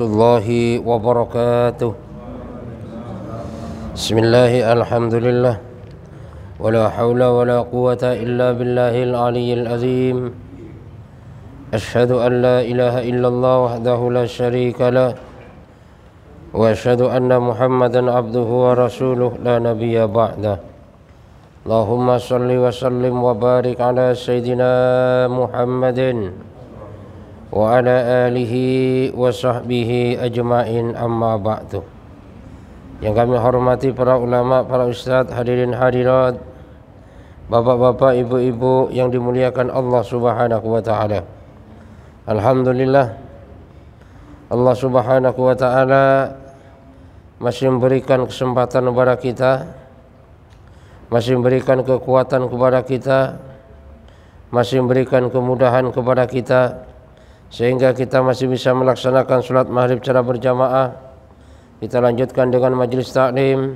warahmatullahi wabarakatuh. Bismillahi alhamdulillah. Wala hawla wala quwata illa billahil aliyyil azim. Ashhadu an la ilaha illallah wahdahu la syarika lah. Wa ashhadu anna Muhammadan abduhu wa rasuluh la nabiyya ba'dah. Allahumma salli wa sallim wa barik ala sayyidina Muhammadin wa ala alihi wa sahbihi ajma'in, amma ba'du. Yang kami hormati para ulama, para ustadz, hadirin hadirat, bapak-bapak, ibu-ibu yang dimuliakan Allah Subhanahu wa taala. Alhamdulillah, Allah Subhanahu wa taala masih memberikan kesempatan kepada kita, masih memberikan kekuatan kepada kita, masih memberikan kemudahan kepada kita, sehingga kita masih bisa melaksanakan sholat maghrib secara berjamaah. Kita lanjutkan dengan majelis taklim.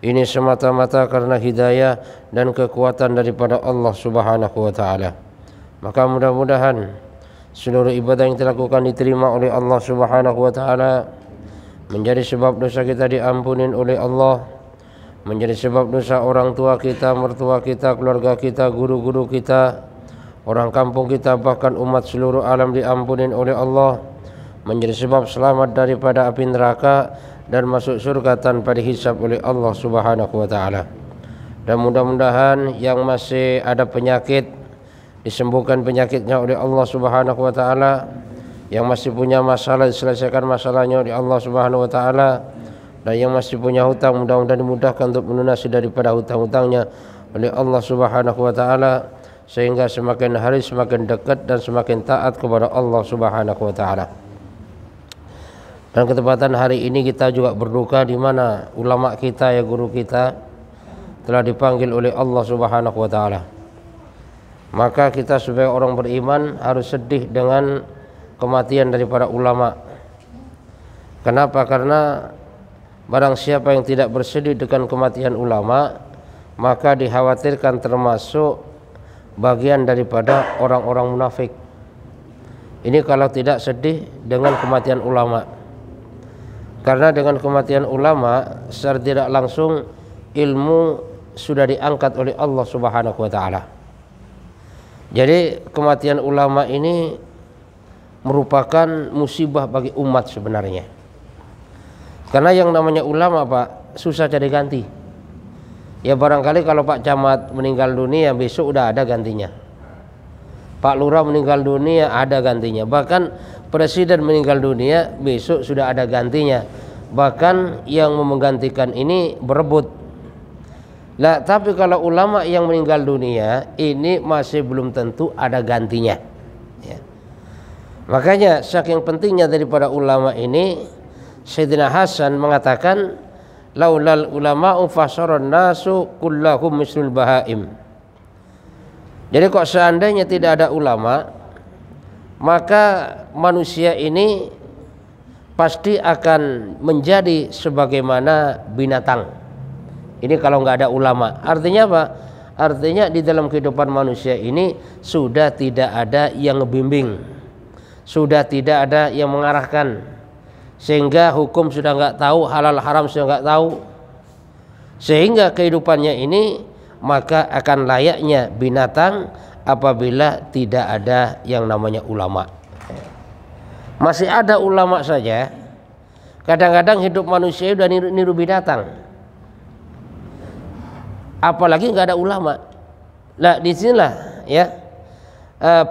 Ini semata-mata karena hidayah dan kekuatan daripada Allah Subhanahu wa taala. Maka mudah-mudahan seluruh ibadah yang dilakukan diterima oleh Allah Subhanahu wa taala, menjadi sebab dosa kita diampunin oleh Allah, menjadi sebab dosa orang tua kita, mertua kita, keluarga kita, guru-guru kita, orang kampung kita, bahkan umat seluruh alam diampunin oleh Allah, menjadi sebab selamat daripada api neraka dan masuk surga tanpa dihisab oleh Allah Subhanahu wa taala. Dan mudah-mudahan yang masih ada penyakit disembuhkan penyakitnya oleh Allah Subhanahu wa taala, yang masih punya masalah diselesaikan masalahnya oleh Allah Subhanahu wa taala, dan yang masih punya hutang mudah-mudahan dimudahkan untuk melunasi daripada hutang-hutangnya oleh Allah Subhanahu wa taala, sehingga semakin hari semakin dekat dan semakin taat kepada Allah Subhanahu wa taala. Dan ketepatan hari ini kita juga berduka di mana ulama kita, ya guru kita, telah dipanggil oleh Allah Subhanahu wa taala. Maka kita sebagai orang beriman harus sedih dengan kematian daripada ulama. Kenapa? Karena barang siapa yang tidak bersedih dengan kematian ulama, maka dikhawatirkan termasuk bagian daripada orang-orang munafik. Ini kalau tidak sedih dengan kematian ulama. Karena dengan kematian ulama secara tidak langsung ilmu sudah diangkat oleh Allah Subhanahu wa taala. Jadi kematian ulama ini merupakan musibah bagi umat sebenarnya. Karena yang namanya ulama, Pak, susah cari ganti. Ya barangkali kalau Pak Camat meninggal dunia, besok udah ada gantinya. Pak Lurah meninggal dunia, ada gantinya. Bahkan Presiden meninggal dunia, besok sudah ada gantinya. Bahkan yang menggantikan ini berebut. Nah, tapi kalau ulama yang meninggal dunia, ini masih belum tentu ada gantinya, ya. Makanya saking pentingnya daripada ulama ini, Sayyidina Hasan mengatakan, laulal ulama'u fasaron nasu kullahum mislul bahaim. Jadi kok seandainya tidak ada ulama, maka manusia ini pasti akan menjadi sebagaimana binatang. Ini kalau nggak ada ulama. Artinya apa? Artinya di dalam kehidupan manusia ini sudah tidak ada yang ngebimbing, sudah tidak ada yang mengarahkan, sehingga hukum sudah nggak tahu, halal haram sudah nggak tahu, sehingga kehidupannya ini maka akan layaknya binatang apabila tidak ada yang namanya ulama. Masih ada ulama saja, kadang-kadang hidup manusia udah niru binatang, apalagi nggak ada ulama. Nah, disinilah ya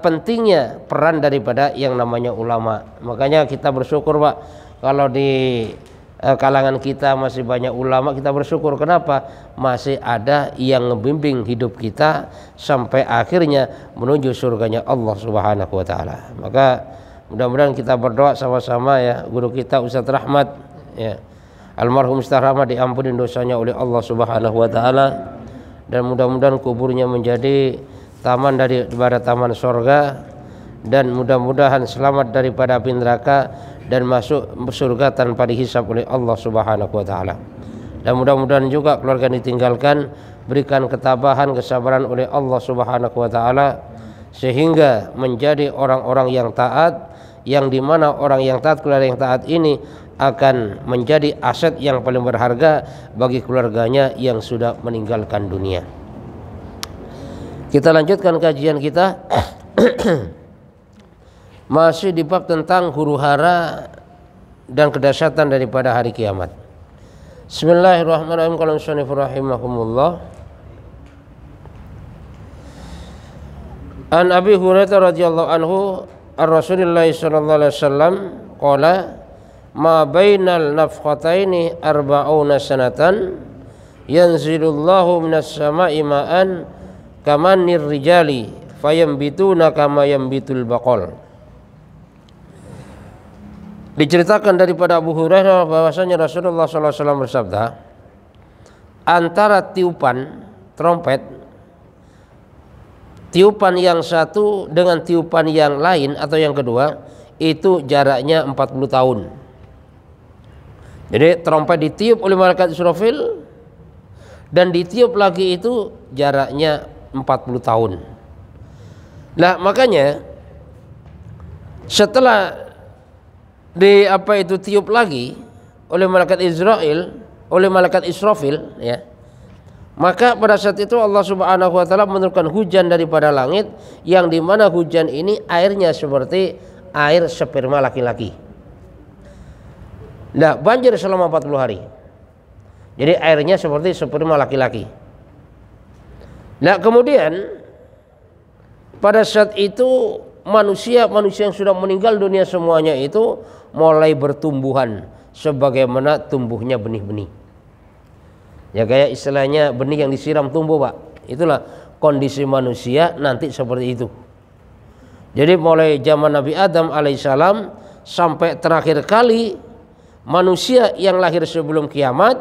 pentingnya peran daripada yang namanya ulama. Makanya kita bersyukur, Pak, kalau di kalangan kita masih banyak ulama. Kita bersyukur. Kenapa? Masih ada yang ngebimbing hidup kita sampai akhirnya menuju surganya Allah Subhanahu wa taala. Maka mudah-mudahan kita berdoa sama-sama, ya, guru kita Ustadz Rahmat, ya, almarhum Ustadz Rahmat diampuni dosanya oleh Allah Subhanahu wa taala, dan mudah-mudahan kuburnya menjadi taman daripada taman surga, dan mudah-mudahan selamat daripada api neraka dan masuk surga tanpa dihisab oleh Allah Subhanahu wa taala. Dan mudah-mudahan juga keluarga yang ditinggalkan berikan ketabahan, kesabaran oleh Allah Subhanahu wa taala, sehingga menjadi orang-orang yang taat, yang dimana orang yang taat keluarga yang taat ini akan menjadi aset yang paling berharga bagi keluarganya yang sudah meninggalkan dunia. Kita lanjutkan kajian kita masih di bab tentang huru-hara dan kedahsyatan daripada hari kiamat. Bismillahirrahmanirrahim. Qala musannif rahimahumullah. An Abi Hurairah radhiyallahu anhu ar-Rasulillah sallallahu alaihi wasallam qala ma bainal nafkhataini arba'una sanatan yanzilullahu minas sama'i ma'an kamanir rijali fayambituna kama yambitul baqal. Diceritakan daripada Abu Hurairah bahwasanya Rasulullah sallallahu alaihi wasallam bersabda, antara tiupan trompet, tiupan yang satu dengan tiupan yang lain atau yang kedua itu jaraknya 40 tahun. Jadi trompet ditiup oleh malaikat Israfil dan ditiup lagi itu jaraknya 40 tahun. Nah, makanya setelah tiup lagi oleh malaikat Israfil ya. Maka pada saat itu Allah Subhanahu wa taala menurunkan hujan daripada langit yang dimana hujan ini airnya seperti air sperma laki-laki. Nah, banjir selama 40 hari. Jadi airnya seperti sperma laki-laki. Nah, kemudian pada saat itu manusia yang sudah meninggal dunia semuanya itu mulai bertumbuhan sebagaimana tumbuhnya benih-benih. Ya kayak istilahnya benih yang disiram tumbuh, Pak. Itulah kondisi manusia nanti seperti itu. Jadi mulai zaman Nabi Adam alaihissalam sampai terakhir kali manusia yang lahir sebelum kiamat,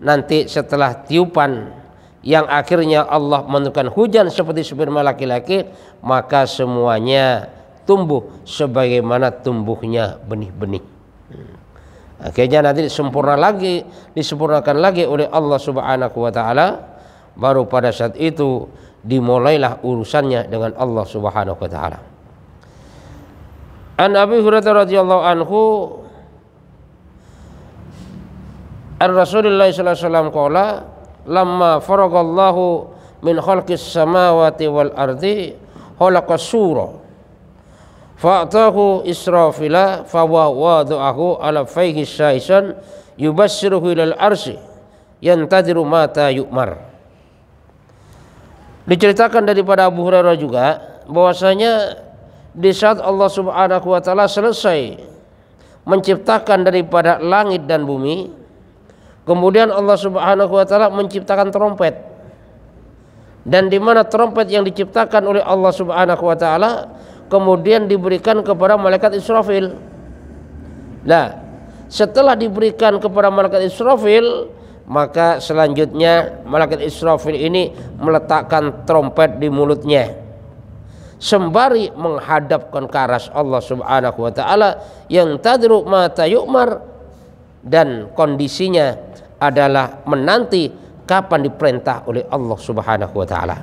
nanti setelah tiupan yang akhirnya Allah menurunkan hujan seperti sperma laki-laki, maka semuanya tumbuh sebagaimana tumbuhnya benih-benih. Akhirnya nanti disempurnakan lagi oleh Allah Subhanahu wa taala, baru pada saat itu dimulailah urusannya dengan Allah Subhanahu wa taala. An Abi Hurairah radhiyallahu anhu Ar-Rasulullah sallallahu alaihi wasallam qala lamma faragallahu min khalqis samawati wal ardi khalaqas sura fa'tahu Israfila fawada'ahu ala fayhi syaisan yubassiruhu ilal arsy yantadiru mata yu'mar. Diceritakan daripada Abu Hurairah juga bahwasanya di saat Allah Subhanahu wa taala selesai menciptakan daripada langit dan bumi, kemudian Allah Subhanahu wa taala menciptakan trompet. Dan di mana trompet yang diciptakan oleh Allah Subhanahu wa taala kemudian diberikan kepada malaikat Israfil. Nah, setelah diberikan kepada malaikat Israfil, maka selanjutnya malaikat Israfil ini meletakkan trompet di mulutnya sembari menghadapkan ke arah Allah Subhanahu wa taala yang tadru mata yu'mar, dan kondisinya adalah menanti kapan diperintah oleh Allah Subhanahu wa taala.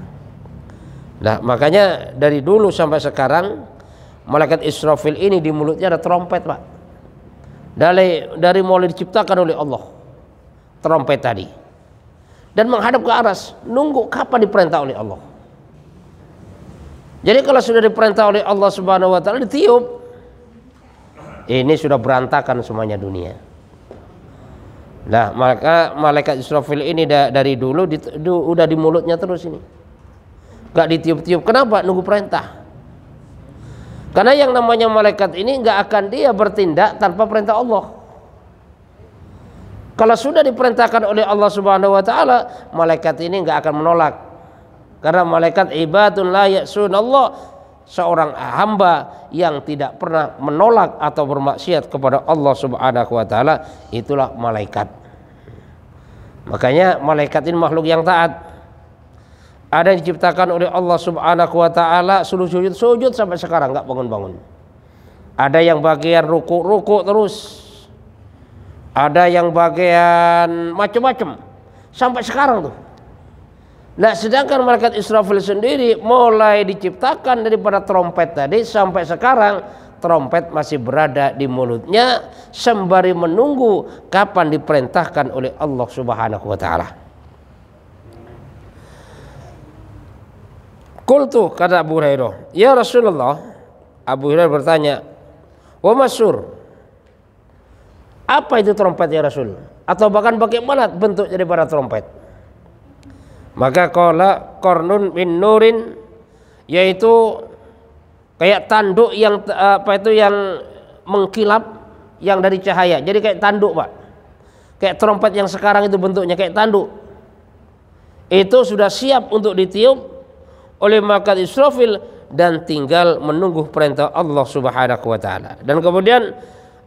Nah, makanya dari dulu sampai sekarang malaikat Israfil ini di mulutnya ada trompet, Pak. Dari mulai diciptakan oleh Allah trompet tadi, dan menghadap ke aras nunggu kapan diperintah oleh Allah. Jadi kalau sudah diperintah oleh Allah Subhanahu wa taala ditiup, ini sudah berantakan semuanya dunia. Nah, maka malaikat Israfil ini dari dulu udah di mulutnya terus ini. Gak ditiup-tiup. Kenapa? Nunggu perintah. Karena yang namanya malaikat ini gak akan dia bertindak tanpa perintah Allah. Kalau sudah diperintahkan oleh Allah Subhanahu wa taala, malaikat ini gak akan menolak. Karena malaikat ibadun la ya'sun Allah, seorang hamba yang tidak pernah menolak atau bermaksiat kepada Allah Subhanahu wa taala, itulah malaikat. Makanya malaikat ini makhluk yang taat. Ada yang diciptakan oleh Allah Subhanahu wa taala sujud sampai sekarang enggak bangun-bangun. Ada yang bagian ruku terus. Ada yang bagian macam-macam sampai sekarang tuh. Nah, sedangkan malaikat Israfil sendiri mulai diciptakan daripada trompet tadi sampai sekarang trompet masih berada di mulutnya sembari menunggu kapan diperintahkan oleh Allah Subhanahu wa taala. Qultu, kata Abu Hurairah, ya Rasulullah, Abu Hurairah bertanya, wa masur, apa itu trompet ya Rasul? Atau bahkan bagaimana bentuk daripada trompet? Maka qala qarnun min nurin, yaitu kayak tanduk yang yang mengkilap, yang dari cahaya. Jadi kayak tanduk, Pak. Kayak trompet yang sekarang itu bentuknya kayak tanduk. Itu sudah siap untuk ditiup oleh malaikat Israfil dan tinggal menunggu perintah Allah Subhanahu wa taala. Dan kemudian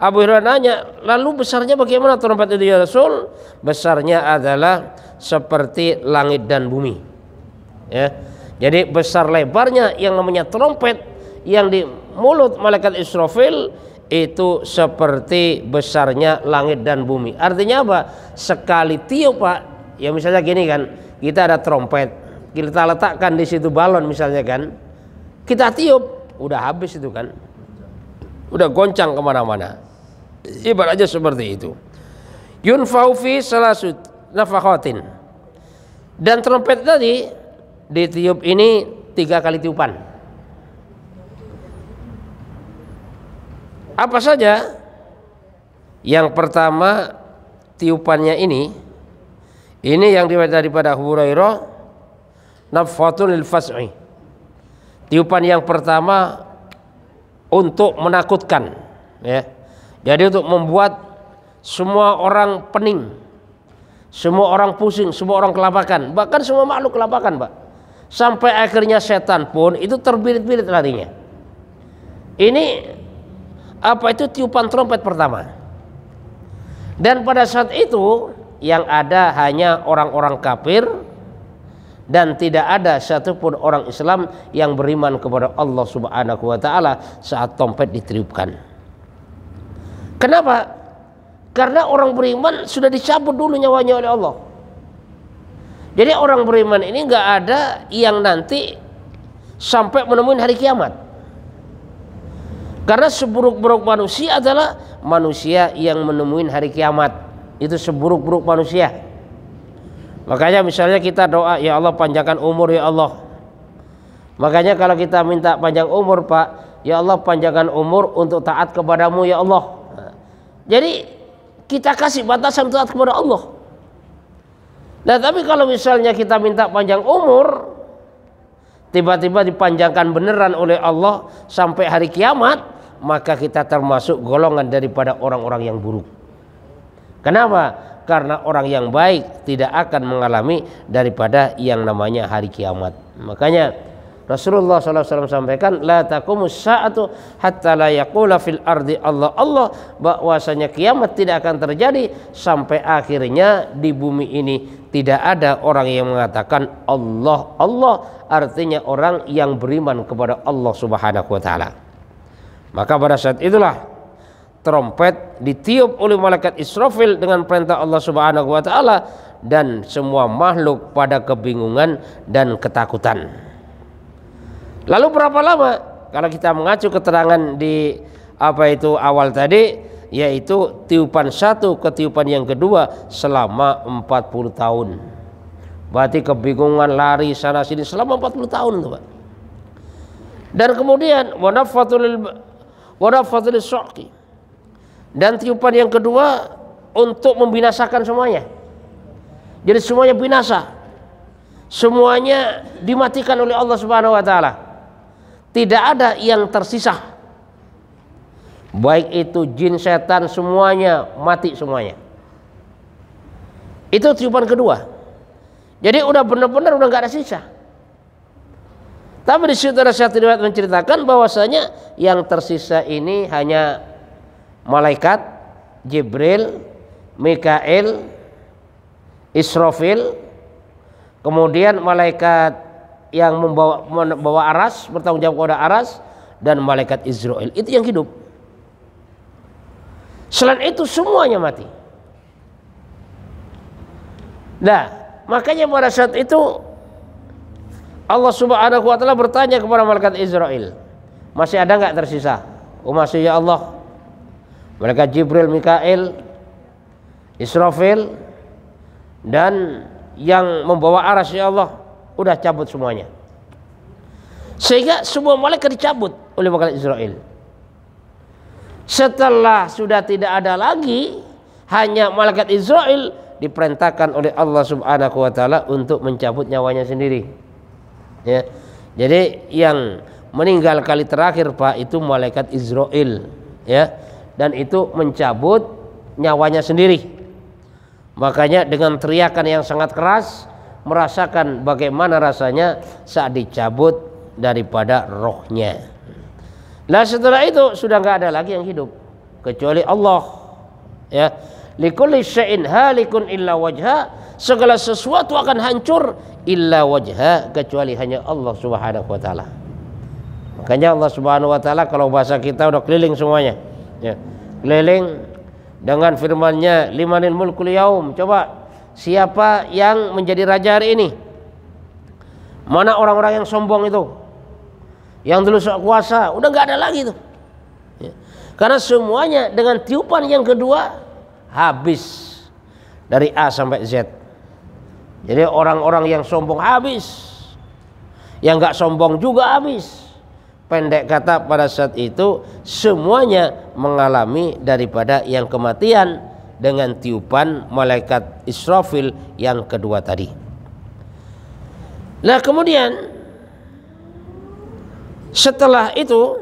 Abu Hurairah nanya, lalu besarnya bagaimana trompet itu ya Rasul? Besarnya adalah seperti langit dan bumi. Ya. Jadi besar lebarnya yang namanya trompet yang di mulut malaikat Israfil itu seperti besarnya langit dan bumi. Artinya apa? Sekali tiup, Pak. Ya misalnya gini kan, kita ada trompet, kita letakkan di situ balon misalnya kan, kita tiup, udah habis itu kan, udah goncang kemana-mana. Ibaratnya seperti itu. Yunfau fi salasut nafakhatin, dan trompet tadi ditiup ini 3 kali tiupan. Apa saja? Yang pertama, tiupannya ini yang diriwayatkan daripada Abu Hurairah, nafhatun lil fas'i. Tiupan yang pertama untuk menakutkan, ya. Jadi untuk membuat semua orang pening, semua orang pusing, semua orang kelabakan, bahkan semua makhluk kelabakan, Pak. Sampai akhirnya setan pun itu terbirit-birit larinya. Ini apa itu tiupan trompet pertama. Dan pada saat itu yang ada hanya orang-orang kafir dan tidak ada satupun orang Islam yang beriman kepada Allah Subhanahu wa taala saat trompet ditiupkan. Kenapa? Karena orang beriman sudah dicabut dulu nyawanya oleh Allah. Jadi orang beriman ini nggak ada yang nanti sampai menemui hari kiamat. Karena seburuk-buruk manusia adalah manusia yang menemui hari kiamat. Itu seburuk-buruk manusia. Makanya misalnya kita doa, ya Allah panjangkan umur ya Allah. Makanya kalau kita minta panjang umur, Pak, ya Allah panjangkan umur untuk taat kepadamu ya Allah. Jadi kita kasih batasan taat kepada Allah. Nah tapi kalau misalnya kita minta panjang umur, tiba-tiba dipanjangkan beneran oleh Allah sampai hari kiamat, maka kita termasuk golongan daripada orang-orang yang buruk. Kenapa? Karena orang yang baik tidak akan mengalami daripada yang namanya hari kiamat. Makanya Rasulullah SAW sampaikan, la taqumus sa'atu hatta la yaqula fil ardi Allah Allah, bahwasanya kiamat tidak akan terjadi sampai akhirnya di bumi ini tidak ada orang yang mengatakan Allah Allah, artinya orang yang beriman kepada Allah Subhanahu wa taala. Maka pada saat itulah trompet ditiup oleh malaikat Israfil dengan perintah Allah Subhanahu wa taala, dan semua makhluk pada kebingungan dan ketakutan. Lalu berapa lama? Kalau kita mengacu keterangan di awal tadi, yaitu tiupan satu ke tiupan yang kedua selama 40 tahun. Berarti kebingungan lari sana sini selama 40 tahun tuh, Pak. Dan kemudian wanafatul syaqi. Dan tiupan yang kedua untuk membinasakan semuanya. Jadi semuanya binasa. Semuanya dimatikan oleh Allah Subhanahu wa taala. Tidak ada yang tersisa. Baik itu jin, setan, semuanya mati semuanya. Itu tiupan kedua. Jadi udah benar-benar udah nggak ada sisa. Tapi di situ ada satu riwayat menceritakan bahwasanya yang tersisa ini hanya malaikat Jibril, Mikail, Israfil, kemudian malaikat yang membawa aras, bertanggung jawab kepada aras, dan malaikat Israel. Itu yang hidup. Selain itu semuanya mati. Nah, makanya pada saat itu Allah Subhanahu wa taala bertanya kepada malaikat Israel, masih ada nggak tersisa? masih ya Allah. Malaikat Jibril, Mikail, Israfil, dan yang membawa arsy ya Allah udah cabut semuanya. Sehingga semua malaikat dicabut oleh malaikat Israel. Setelah sudah tidak ada lagi, hanya malaikat Israel diperintahkan oleh Allah Subhanahu wa taala untuk mencabut nyawanya sendiri. Ya. Jadi yang meninggal kali terakhir Pak itu malaikat Israel, ya. Dan itu mencabut nyawanya sendiri. Makanya dengan teriakan yang sangat keras merasakan bagaimana rasanya saat dicabut daripada rohnya. Nah setelah itu sudah nggak ada lagi yang hidup kecuali Allah, ya. Likulli syai'in halikun illa wajha, segala sesuatu akan hancur illa wajha, kecuali hanya Allah Subhanahu wa taala. Makanya Allah Subhanahu wa taala kalau bahasa kita udah keliling semuanya, ya. Keliling dengan firman-Nya limanil mulkul yaum. Coba siapa yang menjadi raja hari ini? Mana orang-orang yang sombong itu? Yang dulu sok kuasa, udah nggak ada lagi tuh. Ya. Karena semuanya dengan tiupan yang kedua habis dari A sampai Z. Jadi orang-orang yang sombong habis, yang nggak sombong juga habis. Pendek kata pada saat itu semuanya mengalami daripada yang kematian dengan tiupan malaikat Israfil yang kedua tadi. Nah kemudian setelah itu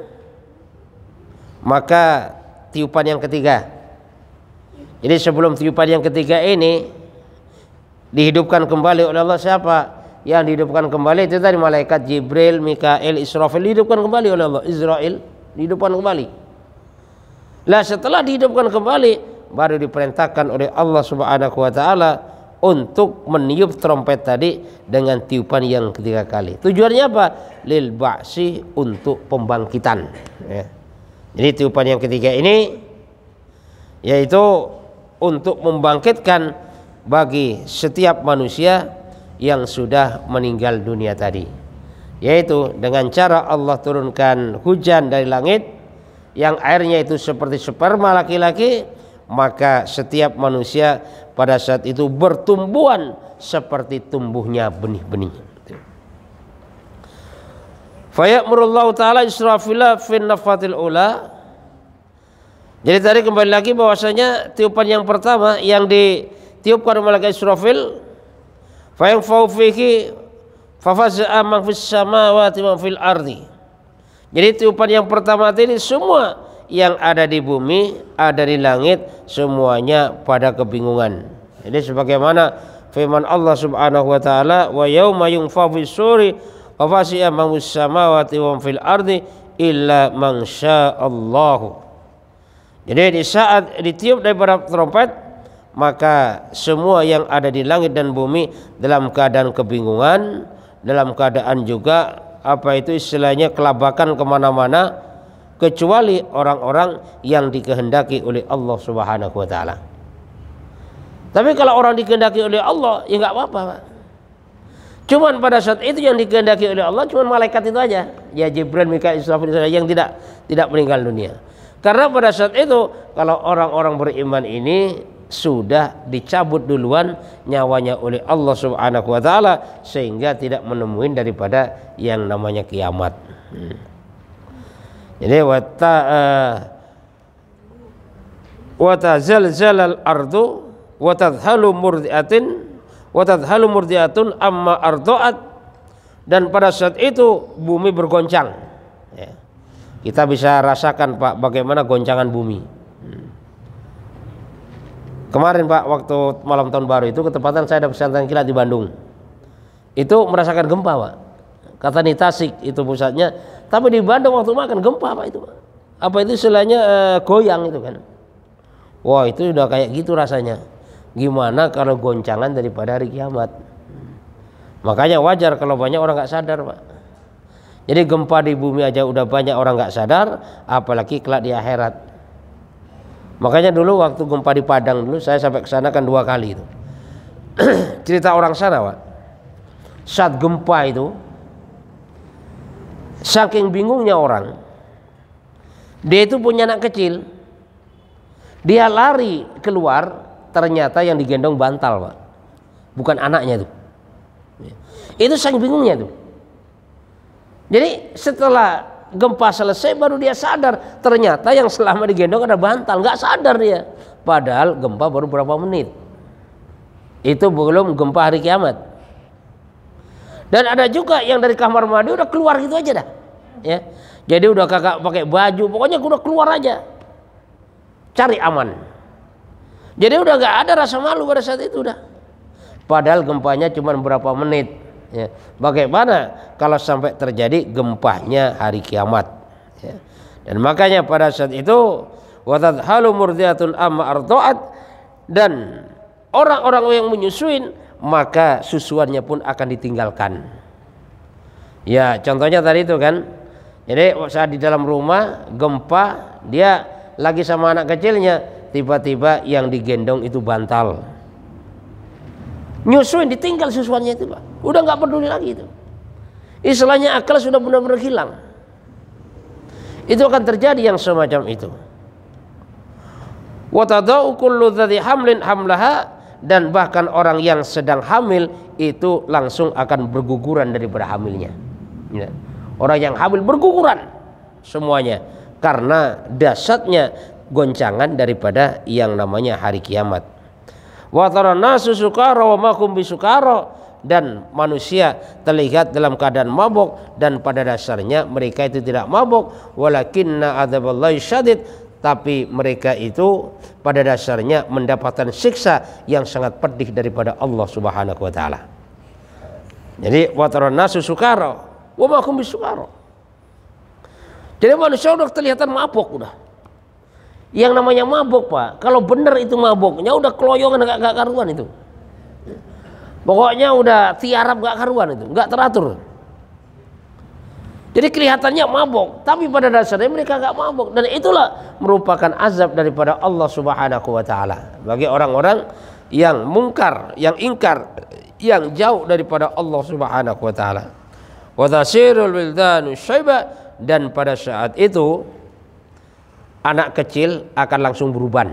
maka tiupan yang ketiga. Jadi sebelum tiupan yang ketiga ini dihidupkan kembali oleh Allah siapa? Yang dihidupkan kembali itu tadi malaikat Jibril, Mikail, Israfil dihidupkan kembali oleh Allah. Israel dihidupkan kembali. Lah setelah dihidupkan kembali baru diperintahkan oleh Allah Subhanahu wa taala untuk meniup trompet tadi dengan tiupan yang ketiga kali. Tujuannya apa? Lil ba'si, untuk pembangkitan, ya. Jadi tiupan yang ketiga ini yaitu untuk membangkitkan bagi setiap manusia yang sudah meninggal dunia tadi, yaitu dengan cara Allah turunkan hujan dari langit yang airnya itu seperti sperma laki-laki, maka setiap manusia pada saat itu bertumbuhan seperti tumbuhnya benih-benih. Fayamurullahu ta'ala Israfila fin nafatil ula. Jadi tadi kembali lagi bahwasanya tiupan yang pertama yang ditiupkan oleh malaikat Israfil, fayang faufihi fafaza'a man fis samawati wa fil ardi. Jadi tiupan yang pertama tadi semua yang ada di bumi, ada di langit, semuanya pada kebingungan. Jadi sebagaimana firman Allah Subhanahu wa taala, wa yauma yunfakhu fis-suri wa fasi'a man fis samawati wa fil ardi illa man sya'allahu. Jadi di saat ditiup daripada trompet, maka semua yang ada di langit dan bumi dalam keadaan kebingungan, dalam keadaan juga apa itu istilahnya kelabakan kemana-mana, kecuali orang-orang yang dikehendaki oleh Allah Subhanahu wa taala. Tapi kalau orang dikehendaki oleh Allah ya nggak apa-apa, Pak. Cuman pada saat itu yang dikehendaki oleh Allah cuman malaikat itu aja, ya Jibril, Mikail, Israfil yang tidak meninggal dunia. Karena pada saat itu kalau orang-orang beriman ini sudah dicabut duluan nyawanya oleh Allah Subhanahu wa taala sehingga tidak menemuin daripada yang namanya kiamat. Jadi wa tazalzalal ardu wa tadhalu murdiatun amma ardaat, dan pada saat itu bumi bergoncang, ya. Kita bisa rasakan Pak bagaimana goncangan bumi. Kemarin Pak waktu malam tahun baru itu ketepatan saya ada pesantren kilat di Bandung. Itu merasakan gempa Pak. Kata di Tasik itu pusatnya, tapi di Bandung waktu makan gempa Pak itu Pak. Apa itu istilahnya goyang itu kan. Wah itu udah kayak gitu rasanya. Gimana kalau goncangan daripada hari kiamat. Makanya wajar kalau banyak orang nggak sadar Pak. Jadi gempa di bumi aja udah banyak orang nggak sadar, apalagi kelak di akhirat. Makanya dulu waktu gempa di Padang dulu saya sampai ke sana kan 2 kali itu. Cerita orang sana Pak. Saat gempa itu saking bingungnya orang. Dia itu punya anak kecil. Dia lari keluar, ternyata yang digendong bantal, Pak. Bukan anaknya tuh. Itu saking bingungnya tuh. Jadi setelah gempa selesai baru dia sadar, ternyata yang selama digendong ada bantal. Nggak sadar dia. Padahal gempa baru berapa menit. Itu belum gempa hari kiamat. Dan ada juga yang dari kamar mandi udah keluar gitu aja dah. Ya. Jadi udah kagak pakai baju, pokoknya udah keluar aja. Cari aman. Jadi udah gak ada rasa malu pada saat itu dah. Padahal gempanya cuma berapa menit. Ya. Bagaimana kalau sampai terjadi gempanya hari kiamat? Ya. Dan makanya pada saat itu watadhalu murdiatun amma arda'at, dan orang-orang yang menyusuin maka susuannya pun akan ditinggalkan. Ya, contohnya tadi itu kan. Jadi saat di dalam rumah gempa, dia lagi sama anak kecilnya, tiba-tiba yang digendong itu bantal. Nyusuin, ditinggal susuannya itu, Pak. Udah nggak peduli lagi itu. Istilahnya akal sudah benar-benar hilang. Itu akan terjadi yang semacam itu. Wa tadau kullu dzati hamlin hamlaha, dan bahkan orang yang sedang hamil itu langsung akan berguguran daripada hamilnya. Ya. Orang yang hamil berguguran semuanya karena dahsyatnya goncangan daripada yang namanya hari kiamat. Wa tarannasu sukara wa ma hum bisukara, dan manusia terlihat dalam keadaan mabuk dan pada dasarnya mereka itu tidak mabuk. Walakinna adzaballahi syadid, tapi mereka itu pada dasarnya mendapatkan siksa yang sangat pedih daripada Allah Subhanahu wa taala. Jadi wa tarannasu sukara wa ma hum bisukara. Jadi manusia udah kelihatan mabuk udah. Yang namanya mabuk, Pak, kalau benar itu mabuknya udah keloyongan gak karuan itu. Pokoknya udah tiarap gak karuan itu, gak teratur. Jadi kelihatannya mabuk, tapi pada dasarnya mereka gak mabuk. Dan itulah merupakan azab daripada Allah Subhanahu wa taala bagi orang-orang yang mungkar, yang ingkar, yang jauh daripada Allah Subhanahu wa taala. Wa tasirul wildanu syaiba, dan pada saat itu anak kecil akan langsung beruban.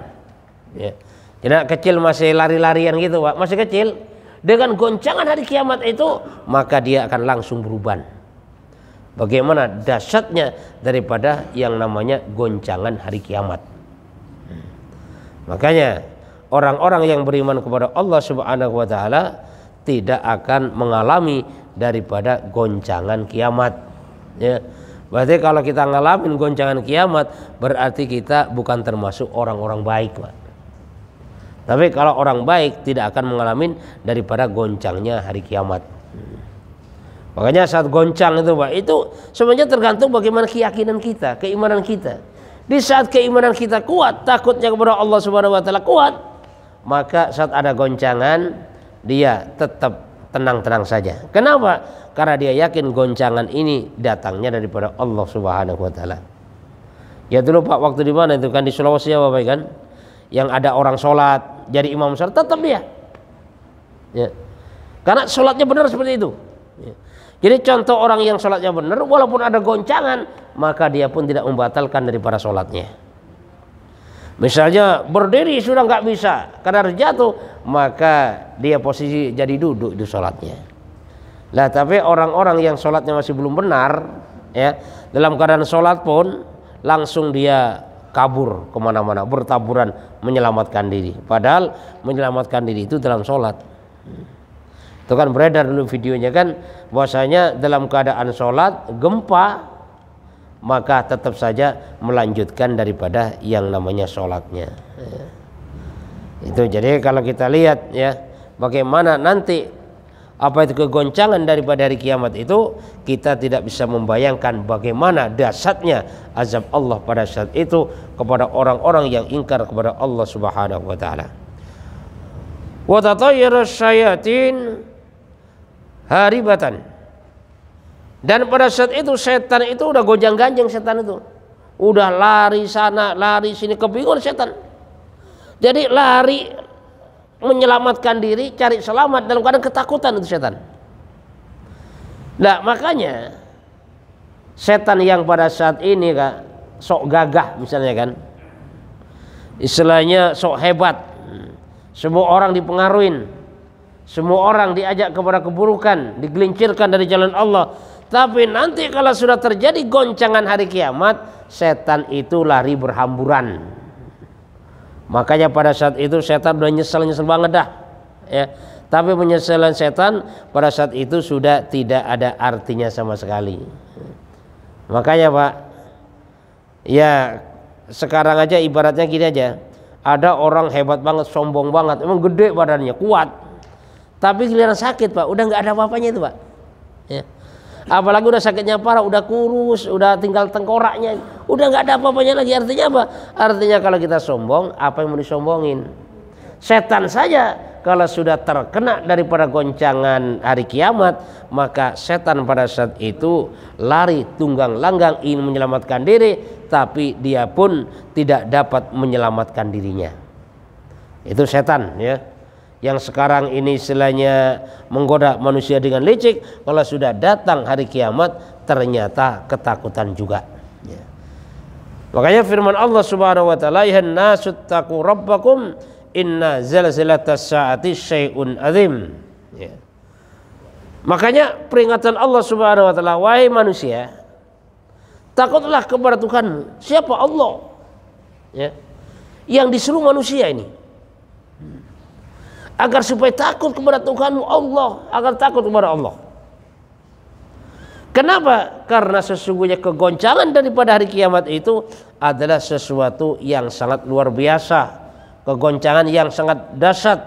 Ya. Jadi anak kecil masih lari-larian gitu, Pak, masih kecil. Dengan goncangan hari kiamat itu, maka dia akan langsung beruban. Bagaimana dahsyatnya daripada yang namanya goncangan hari kiamat. Makanya orang-orang yang beriman kepada Allah Subhanahu wa taala tidak akan mengalami daripada goncangan kiamat. Ya. Berarti kalau kita ngalamin goncangan kiamat, berarti kita bukan termasuk orang-orang baik, Pak. Tapi kalau orang baik tidak akan mengalami daripada goncangnya hari kiamat. Makanya saat goncang itu, Pak, itu sebenarnya tergantung bagaimana keyakinan kita, keimanan kita. Di saat keimanan kita kuat, takutnya kepada Allah Subhanahu wa taala kuat, maka saat ada goncangan dia tetap tenang-tenang saja. Kenapa? Karena dia yakin goncangan ini datangnya daripada Allah Subhanahu wa taala. Ya dulu, Pak, waktu di mana itu kan di Sulawesi ya, Bapak, kan? Yang ada orang sholat jadi imam sholat, tetap dia. Ya. Karena sholatnya benar seperti itu. Ya. Jadi contoh orang yang sholatnya benar, walaupun ada goncangan, maka dia pun tidak membatalkan daripada sholatnya. Misalnya berdiri sudah nggak bisa karena jatuh, maka dia posisi jadi duduk di sholatnya. Nah, tapi orang-orang yang sholatnya masih belum benar, ya, dalam keadaan sholat pun langsung dia kabur kemana-mana, bertaburan menyelamatkan diri. Padahal menyelamatkan diri itu dalam sholat. Itu kan beredar dulu videonya kan, bahwasanya dalam keadaan sholat gempa, maka tetap saja melanjutkan daripada yang namanya sholatnya. Itu jadi kalau kita lihat ya, bagaimana nanti apa itu kegoncangan daripada hari kiamat itu, kita tidak bisa membayangkan bagaimana dahsyatnya azab Allah pada saat itu kepada orang-orang yang ingkar kepada Allah Subhanahu wa taala. Wa tatayyara syayatin haribatan, dan pada saat itu setan itu udah gonjang-ganjing, setan itu udah lari sana lari sini, kebingungan setan. Jadi lari menyelamatkan diri, cari selamat dalam keadaan ketakutan itu setan. Nah, makanya setan yang pada saat ini Kak sok gagah misalnya kan, istilahnya sok hebat, semua orang dipengaruhin, semua orang diajak kepada keburukan, digelincirkan dari jalan Allah. Tapi nanti kalau sudah terjadi goncangan hari kiamat, setan itu lari berhamburan. Makanya pada saat itu setan udah nyesel banget dah ya. Tapi penyesalan setan pada saat itu sudah tidak ada artinya sama sekali. Makanya Pak, ya sekarang aja ibaratnya gini aja, ada orang hebat banget, sombong banget, emang gede badannya, kuat, tapi giliran sakit Pak, udah nggak ada apa-apanya itu Pak ya. Apalagi udah sakitnya parah, udah kurus, udah tinggal tengkoraknya, udah nggak ada apa-apanya lagi. Artinya apa? Artinya kalau kita sombong, apa yang mau disombongin? Setan saja kalau sudah terkena daripada goncangan hari kiamat, maka setan pada saat itu lari tunggang langgang ingin menyelamatkan diri, tapi dia pun tidak dapat menyelamatkan dirinya. Itu setan ya, yang sekarang ini istilahnya menggoda manusia dengan licik. Kalau sudah datang hari kiamat, ternyata ketakutan juga ya. Makanya firman Allah Subhanahu wa taala, "Ya nasu taqu rabbakum inna zalzalatas saati syai'un azim." Ya. Makanya peringatan Allah Subhanahu wa taala, wahai manusia, takutlah kepada Tuhan. Siapa? Allah. Ya. Yang disuruh manusia ini agar supaya takut kepada Tuhanmu Allah, agar takut kepada Allah. Kenapa? Karena sesungguhnya kegoncangan daripada hari kiamat itu adalah sesuatu yang sangat luar biasa, kegoncangan yang sangat dahsyat,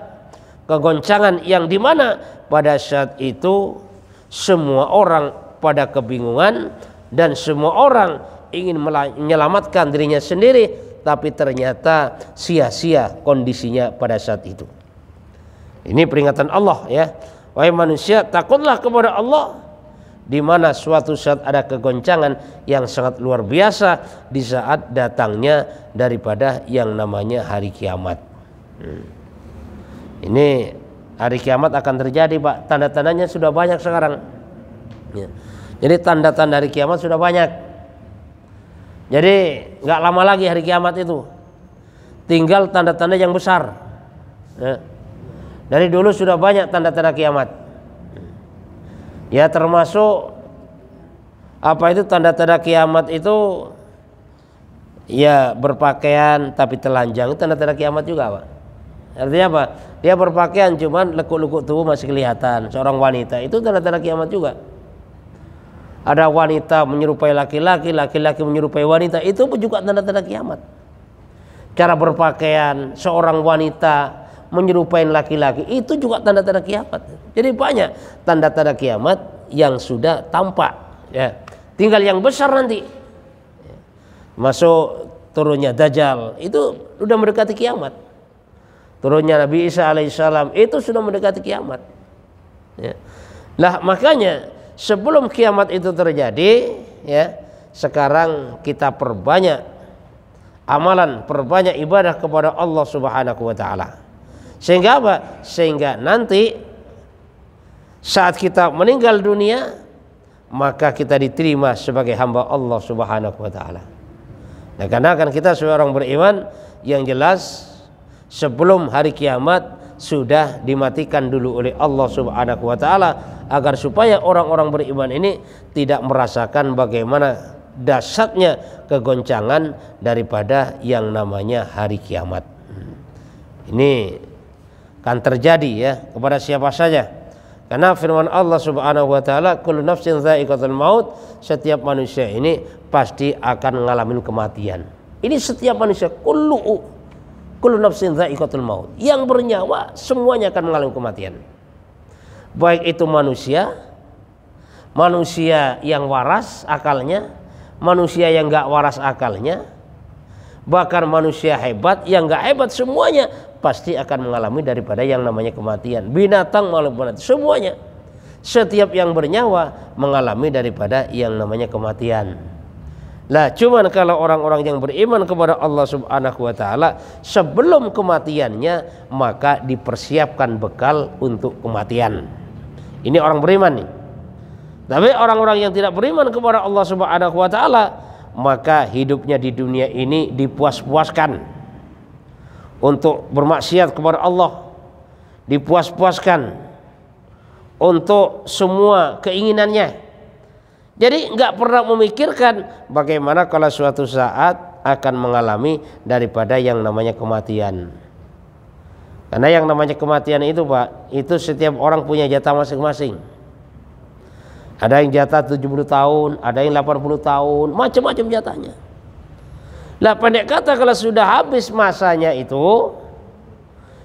kegoncangan yang dimana pada saat itu semua orang pada kebingungan dan semua orang ingin menyelamatkan dirinya sendiri, tapi ternyata sia-sia kondisinya pada saat itu. Ini peringatan Allah ya. Wahai manusia, takutlah kepada Allah di mana suatu saat ada kegoncangan yang sangat luar biasa di saat datangnya daripada yang namanya hari kiamat. Ini hari kiamat akan terjadi Pak. Tanda-tandanya sudah banyak sekarang ya. Jadi tanda-tanda hari kiamat sudah banyak. Jadi nggak lama lagi hari kiamat itu. Tinggal tanda-tanda yang besar ya. Dari dulu sudah banyak tanda-tanda kiamat. Ya termasuk apa itu tanda-tanda kiamat itu, ya berpakaian tapi telanjang, itu tanda-tanda kiamat juga Pak. Artinya apa? Dia berpakaian cuman lekuk-lekuk tubuh masih kelihatan, seorang wanita, itu tanda-tanda kiamat juga. Ada wanita menyerupai laki-laki, laki-laki menyerupai wanita, itu juga tanda-tanda kiamat. Cara berpakaian seorang wanita menyerupai laki-laki, itu juga tanda-tanda kiamat. Jadi banyak tanda-tanda kiamat yang sudah tampak ya. Tinggal yang besar nanti, masuk turunnya Dajjal, itu sudah mendekati kiamat. Turunnya Nabi Isa alaihissalam, itu sudah mendekati kiamat ya. Nah makanya sebelum kiamat itu terjadi ya, sekarang kita perbanyak amalan, perbanyak ibadah kepada Allah Subhanahu wa taala. Sehingga apa? Sehingga nanti saat kita meninggal dunia, maka kita diterima sebagai hamba Allah Subhanahu wa taala. Nah, karena kan kita sebagai orang beriman, yang jelas sebelum hari kiamat sudah dimatikan dulu oleh Allah Subhanahu wa taala, agar supaya orang-orang beriman ini tidak merasakan bagaimana dahsyatnya kegoncangan daripada yang namanya hari kiamat. Ini kan terjadi ya kepada siapa saja, karena firman Allah Subhanahu wa taala, kullu nafsin dha'iqatul maut, setiap manusia ini pasti akan mengalami kematian. Ini setiap manusia, kullu nafsin dha'iqatul maut, yang bernyawa semuanya akan mengalami kematian. Baik itu manusia yang waras akalnya, manusia yang enggak waras akalnya, bahkan manusia hebat yang enggak hebat, semuanya pasti akan mengalami daripada yang namanya kematian. Binatang maupun semuanya, setiap yang bernyawa mengalami daripada yang namanya kematian. Lah cuman kalau orang-orang yang beriman kepada Allah Subhanahu wa taala, sebelum kematiannya maka dipersiapkan bekal untuk kematian. Ini orang beriman nih. Tapi orang-orang yang tidak beriman kepada Allah Subhanahu wa taala, maka hidupnya di dunia ini dipuas-puaskan untuk bermaksiat kepada Allah, dipuas-puaskan untuk semua keinginannya. Jadi nggak pernah memikirkan bagaimana kalau suatu saat akan mengalami daripada yang namanya kematian. Karena yang namanya kematian itu Pak, itu setiap orang punya jatah masing-masing. Ada yang jatah 70 tahun, ada yang 80 tahun, macam-macam jatahnya. Lah pendek kata kalau sudah habis masanya itu,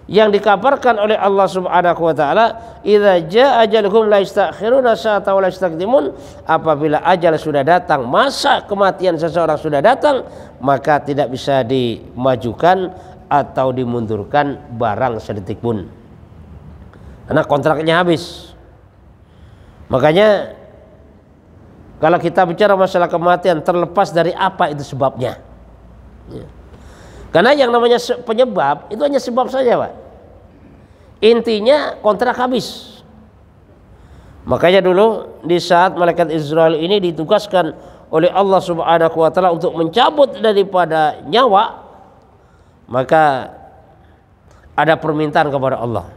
yang dikabarkan oleh Allah Subhanahu wa taala, idza jaa ajaluhum la yastakhiruna sa'atan wa la yastaqdimun, apabila ajal sudah datang, masa kematian seseorang sudah datang, maka tidak bisa dimajukan atau dimundurkan barang sedetik pun. Karena kontraknya habis. Makanya kalau kita bicara masalah kematian, terlepas dari apa itu sebabnya. Karena yang namanya penyebab itu hanya sebab saja Pak. Intinya kontrak habis. Makanya dulu di saat malaikat Israel ini ditugaskan oleh Allah Subhanahu wa taala untuk mencabut daripada nyawa, maka ada permintaan kepada Allah.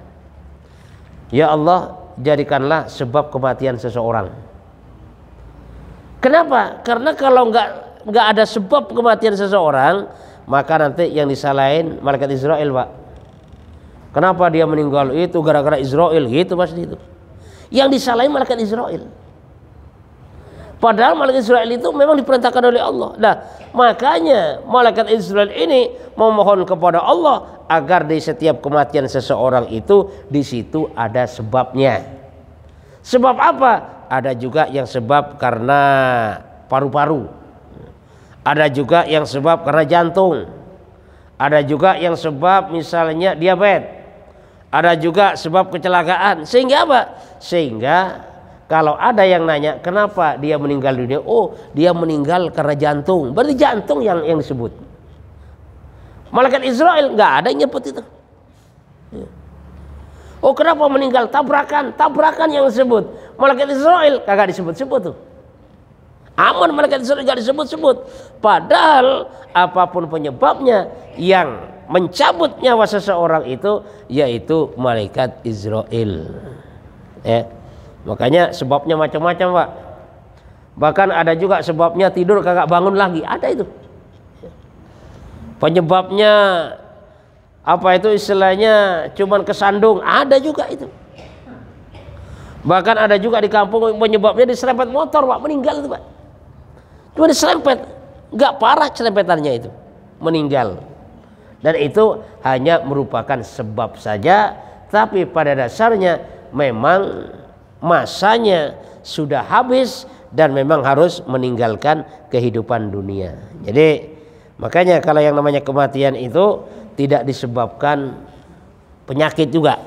Ya Allah, jadikanlah sebab kematian seseorang. Kenapa? Karena kalau nggak ada sebab kematian seseorang, maka nanti yang disalahin malaikat Israel Pak. Kenapa dia meninggal itu gara-gara Israel gitu pasti itu. Yang disalahin malaikat Israel. Padahal malaikat Israel itu memang diperintahkan oleh Allah. Nah, makanya malaikat Israel ini memohon kepada Allah agar di setiap kematian seseorang itu di situ ada sebabnya. Sebab apa? Ada juga yang sebab karena paru-paru. Ada juga yang sebab karena jantung. Ada juga yang sebab misalnya diabetes. Ada juga sebab kecelakaan. Sehingga apa? Sehingga kalau ada yang nanya kenapa dia meninggal dunia, oh dia meninggal karena jantung. Berarti jantung yang disebut. Malaikat Israel nggak ada yang nyebut itu. Oh kenapa meninggal? Tabrakan yang disebut. Malaikat Israel kagak disebut-sebut tuh. Aman malaikat Israel nggak disebut-sebut. Padahal apapun penyebabnya, yang mencabut nyawa seseorang itu yaitu malaikat Israel. Ya. Makanya sebabnya macam-macam Pak. Bahkan ada juga sebabnya tidur kagak bangun lagi, ada itu. Penyebabnya apa itu istilahnya cuman kesandung, ada juga itu. Bahkan ada juga di kampung penyebabnya diserempet motor Pak, meninggal itu Pak. Cuma diserempet, nggak parah serempetannya itu, meninggal. Dan itu hanya merupakan sebab saja, tapi pada dasarnya memang masanya sudah habis dan memang harus meninggalkan kehidupan dunia. Jadi makanya kalau yang namanya kematian itu tidak disebabkan penyakit juga.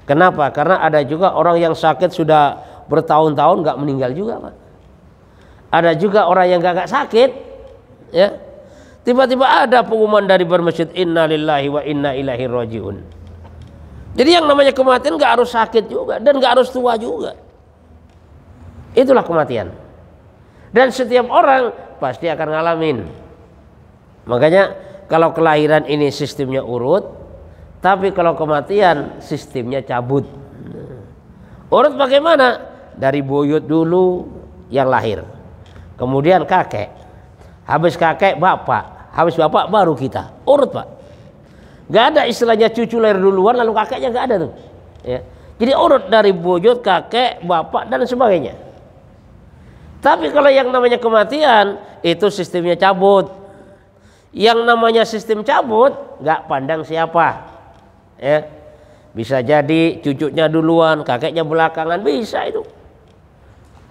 Kenapa? Karena ada juga orang yang sakit sudah bertahun-tahun nggak meninggal juga Pak. Ada juga orang yang gak sakit, ya tiba-tiba ada pengumuman dari bermasjid inna lillahi wa inna ilaihi rajiun. Jadi yang namanya kematian gak harus sakit juga dan gak harus tua juga. Itulah kematian. Dan setiap orang pasti akan ngalamin. Makanya kalau kelahiran ini sistemnya urut, tapi kalau kematian sistemnya cabut. Urut bagaimana? Dari buyut dulu yang lahir. Kemudian kakek, habis kakek bapak, habis bapak baru kita. Urut Pak. Gak ada istilahnya cucu lahir duluan lalu kakeknya gak ada tuh. Ya. Jadi urut dari buyut, kakek, bapak dan sebagainya. Tapi kalau yang namanya kematian itu sistemnya cabut. Yang namanya sistem cabut gak pandang siapa. Ya. Bisa jadi cucunya duluan, kakeknya belakangan, bisa itu.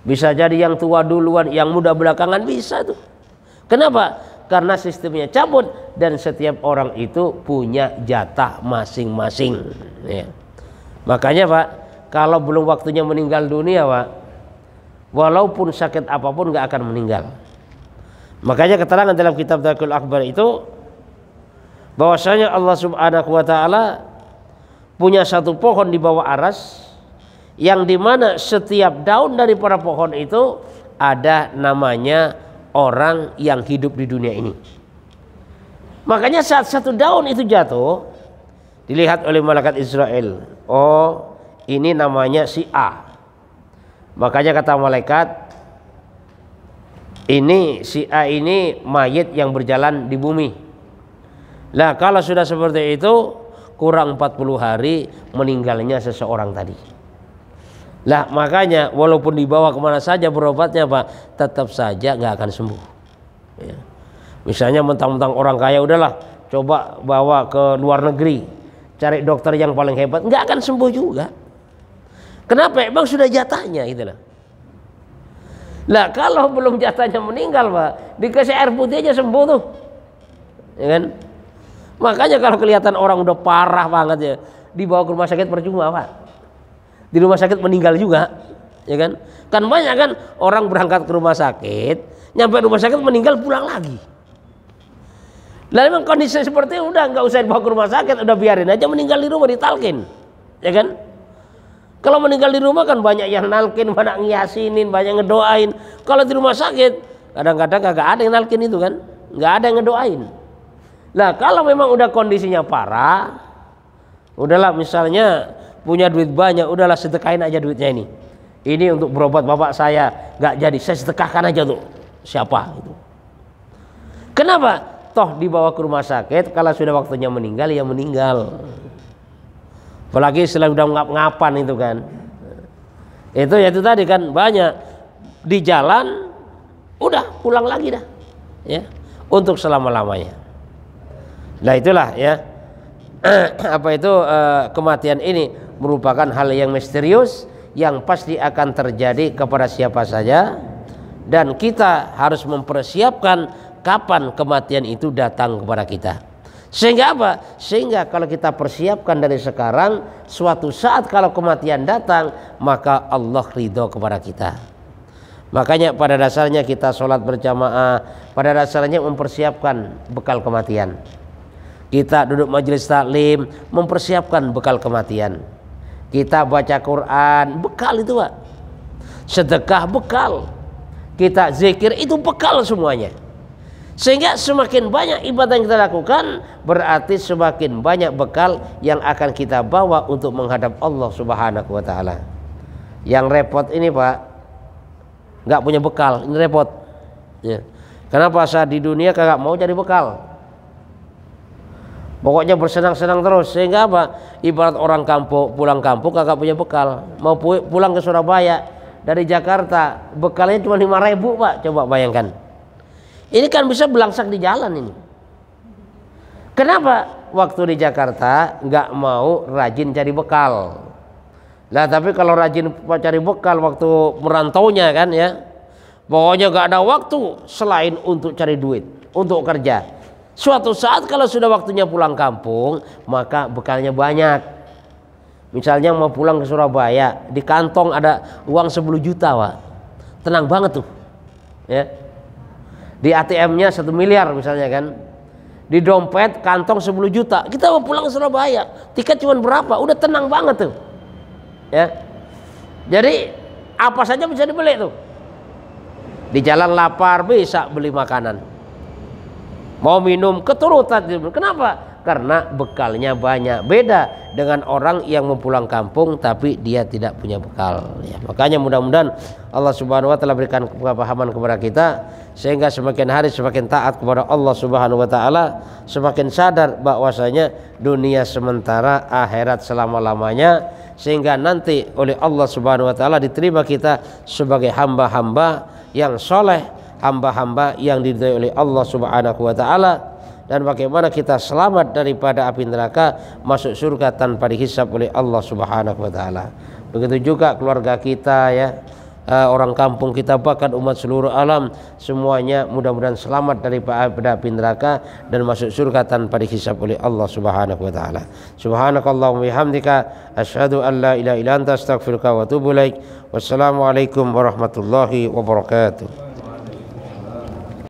Bisa jadi yang tua duluan, yang muda belakangan, bisa tuh. Kenapa? Karena sistemnya cabut dan setiap orang itu punya jatah masing-masing. Ya. Makanya Pak, kalau belum waktunya meninggal dunia Pak, walaupun sakit apapun gak akan meninggal. Makanya keterangan dalam kitab Dzakul Akbar itu bahwasanya Allah Subhanahu wa taala punya satu pohon di bawah aras, yang dimana setiap daun dari para pohon itu ada namanya orang yang hidup di dunia ini. Makanya saat satu daun itu jatuh, dilihat oleh malaikat Israel, oh ini namanya si A. Makanya kata malaikat, ini si A ini mayit yang berjalan di bumi. Lah kalau sudah seperti itu, kurang 40 hari meninggalnya seseorang tadi. Lah makanya walaupun dibawa kemana saja berobatnya Pak, tetap saja nggak akan sembuh. Ya. Misalnya mentang-mentang orang kaya, udahlah coba bawa ke luar negeri, cari dokter yang paling hebat, nggak akan sembuh juga. Kenapa? Emang sudah jatahnya itulah. Lah kalau belum jatahnya meninggal Pak, dikasih air putih aja sembuh tuh, ya kan? Makanya kalau kelihatan orang udah parah banget ya, dibawa ke rumah sakit percuma Pak. Di rumah sakit meninggal juga, ya kan? Kan banyak kan orang berangkat ke rumah sakit, nyampe rumah sakit meninggal pulang lagi. Lah memang kondisi seperti itu udah nggak usah dibawa ke rumah sakit, udah biarin aja meninggal di rumah ditalkin, ya kan? Kalau meninggal di rumah kan banyak yang nalkin, banyak ngiyasinin, banyak ngedoain. Kalau di rumah sakit kadang-kadang kagak ada yang nalkin itu kan, nggak ada yang ngedoain. Nah kalau memang udah kondisinya parah, udahlah misalnya punya duit banyak, udahlah sedekahin aja duitnya ini. Ini untuk berobat bapak saya, nggak jadi, saya sedekahkan aja tuh siapa itu. Kenapa? Toh dibawa ke rumah sakit, kalau sudah waktunya meninggal ya meninggal. Apalagi setelah udah ngap-ngapan itu kan. Itu ya itu tadi kan banyak di jalan udah pulang lagi dah. Ya, untuk selama-lamanya. Nah itulah ya. Apa itu kematian ini merupakan hal yang misterius yang pasti akan terjadi kepada siapa saja, dan kita harus mempersiapkan kapan kematian itu datang kepada kita. Sehingga apa? Sehingga kalau kita persiapkan dari sekarang, suatu saat kalau kematian datang, maka Allah ridho kepada kita. Makanya pada dasarnya kita sholat berjamaah, pada dasarnya mempersiapkan bekal kematian. Kita duduk majelis taklim, mempersiapkan bekal kematian. Kita baca Quran, bekal itu Pak. Sedekah bekal. Kita zikir itu bekal semuanya. Sehingga semakin banyak ibadah yang kita lakukan, berarti semakin banyak bekal yang akan kita bawa untuk menghadap Allah Subhanahu wa Ta'ala. Yang repot ini Pak, nggak punya bekal, ini repot. Ya. Kenapa? Saat di dunia kagak mau cari bekal, pokoknya bersenang-senang terus. Sehingga apa? Ibarat orang kampung, pulang kampung kagak punya bekal, mau pulang ke Surabaya dari Jakarta, bekalnya cuma 5.000 Pak, coba bayangkan. Ini kan bisa belangsak di jalan ini. Kenapa? Waktu di Jakarta nggak mau rajin cari bekal. Nah tapi kalau rajin cari bekal waktu merantaunya kan ya, pokoknya nggak ada waktu selain untuk cari duit, untuk kerja. Suatu saat kalau sudah waktunya pulang kampung, maka bekalnya banyak. Misalnya mau pulang ke Surabaya, di kantong ada uang 10 juta Pak. Tenang banget tuh ya. Di ATM-nya 1 miliar misalnya kan, di dompet kantong 10 juta, kita mau pulang ke Surabaya, tiket cuma berapa, udah tenang banget tuh ya. Jadi apa saja bisa dibeli tuh, di jalan lapar bisa beli makanan, mau minum keturutan. Kenapa? Karena bekalnya banyak. Beda dengan orang yang mempulang kampung tapi dia tidak punya bekal ya. Makanya mudah-mudahan Allah Subhanahu wa Ta'ala berikan kepahaman kepada kita, sehingga semakin hari semakin taat kepada Allah Subhanahu wa Ta'ala, semakin sadar bahwasanya dunia sementara, akhirat selama-lamanya, sehingga nanti oleh Allah Subhanahu wa Ta'ala diterima kita sebagai hamba-hamba yang soleh, hamba-hamba yang diridhai oleh Allah Subhanahu wa Ta'ala. Dan bagaimana kita selamat daripada api neraka, masuk surga tanpa dihisab oleh Allah Subhanahu wa Ta'ala. Begitu juga keluarga kita ya, orang kampung kita, bahkan umat seluruh alam semuanya mudah-mudahan selamat daripada api neraka dan masuk surga tanpa dihisab oleh Allah Subhanahu wa Ta'ala. Subhanakallahumma bihamdika asyhadu an la ilaha illa anta astaghfiruka wa atubu ilaik. Wassalamualaikum warahmatullahi wabarakatuh.